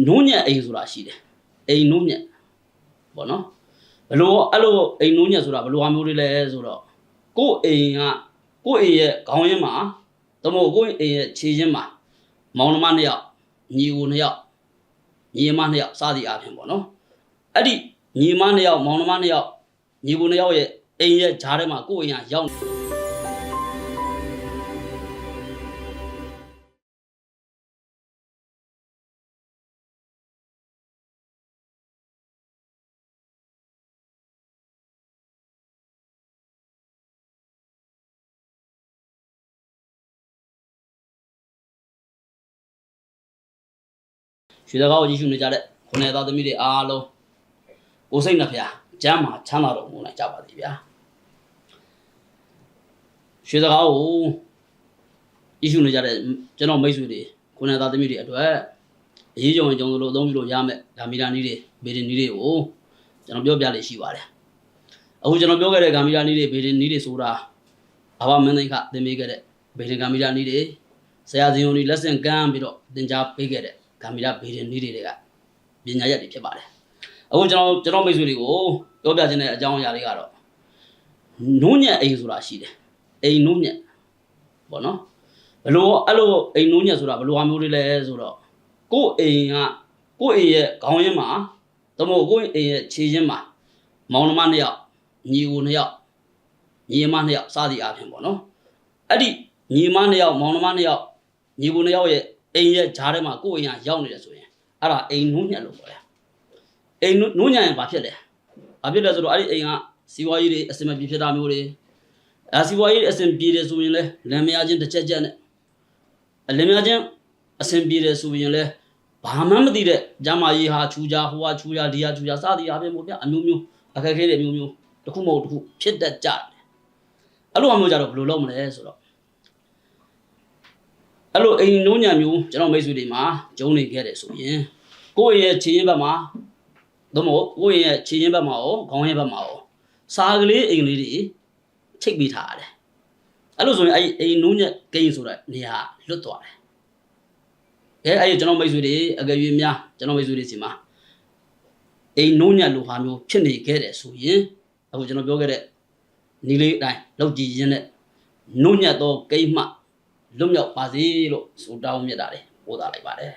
နိုးညက်အိမ်ဆိုတာရှိတယ်အိမ်နိုးညက်ပေါ့နော်ဘလို့အဲ့လိုအိမ်နိုးညက်ဆိုတာဘလို့အမျိုးတွေလဲဆိုတော့ကိုယ့်အိမ်ရဲ့ခေါင်းရင်းမှာတမို့ကိုယ့်အိမ်ရဲ့ခြေရင်းမှာမောင်နှမနှစ်ယောက်ညီကိုနှစ်ယောက်ညီမနှစ်ယောက်စသည်အားဖြင့်ပေါ့နော်အဲ့ဒီညီမနှစ်ယောက်မောင်နှမနှစ်ယောက်ညီကိုနှစ်ယောက်ရဲ့အိမ်ရဲ့ဂျားထဲမှာကိုယ့်အိမ်ကရောက်ရွှေစကားကိုကြည့်ရှုနေကြတဲ့ခုနှစ်သားသမီးတွေအားလုံးကိုစိတ်နှဖျားကျမ်းမှာချမ်းသာတော်မူနိုင်ကြပါသည်ဗျာရွှေစကားကိုကြည့်ရှုနေကြတဲ့ကျွန်တော်မိတ်ဆွေတွေခုနှစ်သားသမီးတွေအတွက်အရေးကြုံရင်ကြုံလို့အသုံးပြုလို့ရမယ်ဂါမီရာနီးတွေဘေဒင်နီးတွေကိုကျွန်တော်ပြောပြလေးရှိပါတယ်အခုကျွန်တော်ပြောခဲ့တဲ့ဂါမီရာနီးတွေဘေဒင်နီးတွေဆိုတာဘာမှမင်းသိခသင်ပေးခဲ့တဲ့ဘေဒင်ဂါမီရာနီးတွေဆရာဇင်ယုံဒီလက်ဆင့်ကမ်းပြီးတော့သင်ကြားပေးခဲ့တဲ့ဂါမီရာဘေဒင်နီးတွေကပညာရက်တွေဖြစ်ပါတယ်အခုကျွန်တော်မိတ်ဆွေတွေကိုပြောပြခြင်းတဲ့အကြောင်းအရာတွေကတော့နိုးညက်အိမ်ဆိုတာရှိတယ်အိမ်နိုးညက်ပေါ့နော်ဘလို့အဲ့လိုအိမ်နိုးညက်ဆိုတာဘလို့အမျိုးတွေလဲဆိုတော့ကိုယ့်အိမ်ရဲ့ခေါင်းရင်းမှာတမို့ကိုယ့်အိမ်ရဲ့ခြေရင်းမှာမောင်နှမနှစ်ယောက်ညီကိုနှစ်ယောက်ညီမနှစ်ယောက်စသည်အားဖြင့်ပေါ့နော်အဲ့ဒီညီမနှစ်ယောက်မောင်နှမနှစ်ယောက်ညီကိုနှစ်ယောက်ရဲ့အိမ်ရဲ့ဂျားထဲမှာကိုယ့်အိမ်ကရောက်နေတယ်ဆိုရင်အဲ့ဒါအိမ်နိုးညက်လို့ပြောတယ်အိမ်နိုးညက်ရင်ဘာဖြစ်လဲဆိုတော့အဲ့ဒီအိမ်ကစီးပွားရေးတွေအစင်မပြေဖြစ်တာမျိုးတွေစီးပွားရေးအစင်ပြေတယ်ဆိုရင်လဲလမ်းမယားချင်းတစ်ချက်နဲ့လမ်းမယားချင်းအစင်ပြေတယ်ဆိုရင်လဲဘာမှမသိတဲ့ဂျာမာကြီးဟာချူကြဟိုဟာချူကြဒီဟာချူကြစသည်အားဖြင့်ပေါ့ဗျအမျိုးမျိုးအခက်ခဲတွေအမျိုးမျိုးတစ်ခုမဟုတ်တစ်ခုဖြစ်တတ်ကြတယ်အဲ့လိုအမျိုးကြတော့ဘယ်လိုလုပ်မလဲဆိုတော့အဲ့လိုအိမ်နိုးညံမျိုးကျွန်တော်မိတ်ဆွေတွေမှာဂျုံနေခဲ့တယ်ဆိုရင်ကိုယ့်ရဲ့ခြေရင်းဘက်မှာသို့မဟုတ်ကိုယ့်ရဲ့ခြေရင်းဘက်မှာရောခေါင်းရင်းဘက်မှာရောစားကလေးအိမ်လေးတွေချိတ်ပေးထားရတယ်အဲ့လိုဆိုရင်အဲ့အိမ်နိုးညံကိန်းဆိုတဲ့နေရာလွတ်သွားတယ်အဲ့ကျွန်တော်မိတ်ဆွေတွေအကယ်၍များကျွန်တော်မိတ်ဆွေတွေစီမှာအိမ်နိုးညံလိုဟာမျိုးဖြစ်နေခဲ့တယ်ဆိုရင်အခုကျွန်တော်ပြောခဲ့တဲ့နီလေးအတိုင်းလောက်ကြည့်ရင်းနဲ့နိုးညံတော့ကိန်းမှလွတ်မြောက်ပါစေလို့ဆုတောင်းမြတ်တာလေပို့တာလိုက်ပါတယ်